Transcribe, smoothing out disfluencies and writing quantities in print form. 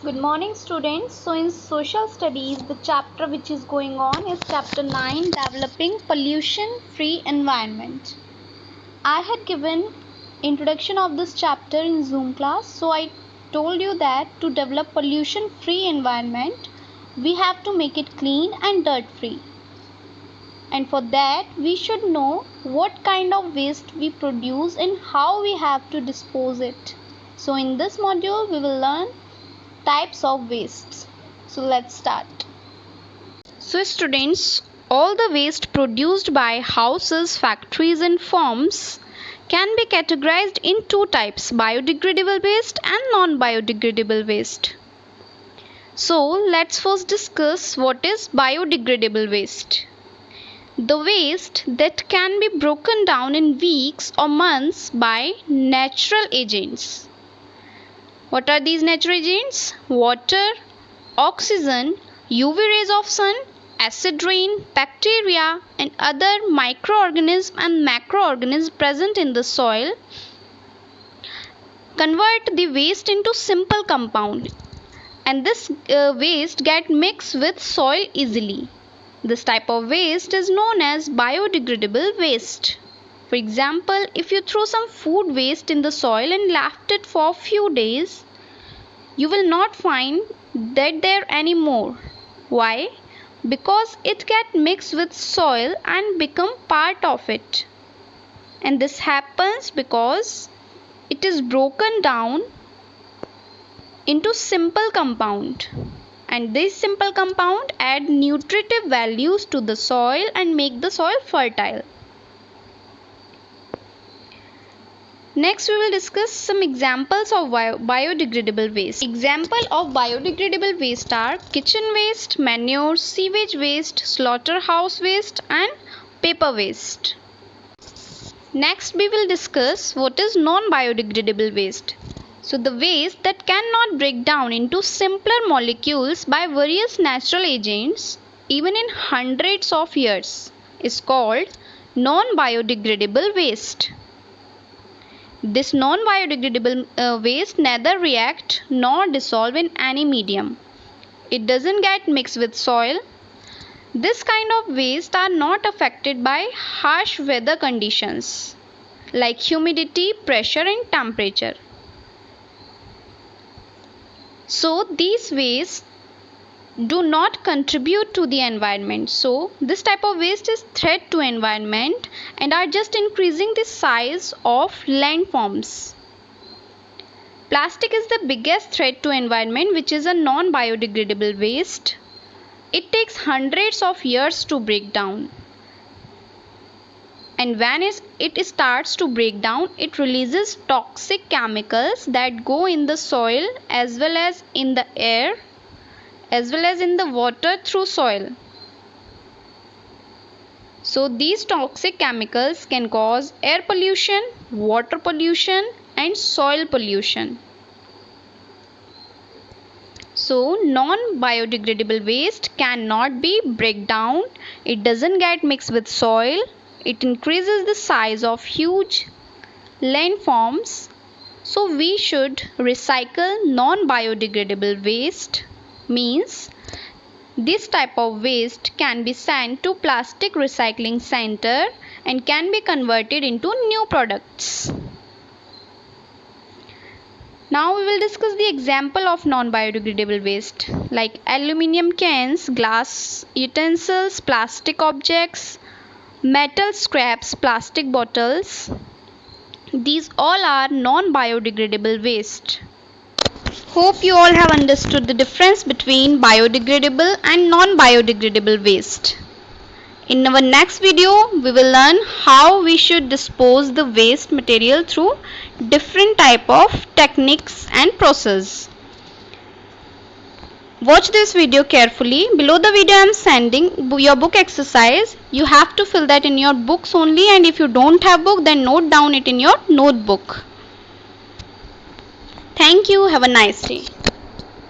Good morning students. So in social studies the chapter which is going on is chapter 9, developing pollution free environment. I had given introduction of this chapter in Zoom class. So I told you that to develop pollution free environment we have to make it clean and dirt free. And for that we should know what kind of waste we produce and how we have to dispose it. So in this module we will learn types of wastes. So let's start. So students, all the waste produced by houses, factories and farms can be categorized in two types, biodegradable waste and non-biodegradable waste. So let's first discuss what is biodegradable waste. The waste that can be broken down in weeks or months by natural agents. What are these natural agents? Water, oxygen, UV rays of sun, acid rain, bacteria and other microorganisms and macroorganisms present in the soil convert the waste into simple compound, and this waste get mixed with soil easily. This type of waste is known as biodegradable waste. For example, if you throw some food waste in the soil and left it for a few days, you will not find that there anymore. Why? Because it get mixed with soil and become part of it. And this happens because it is broken down into simple compound. And this simple compound add nutritive values to the soil and make the soil fertile. Next we will discuss some examples of biodegradable waste. Example of biodegradable waste are kitchen waste, manure, sewage waste, slaughterhouse waste and paper waste. Next we will discuss what is non-biodegradable waste. So the waste that cannot break down into simpler molecules by various natural agents even in hundreds of years is called non-biodegradable waste. This non-biodegradable waste neither react nor dissolve in any medium. It doesn't get mixed with soil. This kind of waste are not affected by harsh weather conditions like humidity, pressure and temperature. So these wastes do not contribute to the environment. So this type of waste is threat to environment and are just increasing the size of landforms. Plastic is the biggest threat to environment, which is a non-biodegradable waste. It takes hundreds of years to break down. And when it starts to break down, it releases toxic chemicals that go in the soil as well as in the air as well as in the water through soil. So these toxic chemicals can cause air pollution, water pollution and soil pollution. So non-biodegradable waste cannot be break down. It doesn't get mixed with soil. It increases the size of huge landforms. So we should recycle non-biodegradable waste. Means this type of waste can be sent to plastic recycling center and can be converted into new products. Now we will discuss the example of non-biodegradable waste like aluminium cans, glass utensils, plastic objects, metal scraps, plastic bottles. These all are non-biodegradable waste. Hope you all have understood the difference between biodegradable and non-biodegradable waste. In our next video, we will learn how we should dispose the waste material through different type of techniques and process. Watch this video carefully. Below the video I am sending your book exercise. You have to fill that in your books only, and if you don't have book, then note down it in your notebook. Thank you. Have a nice day.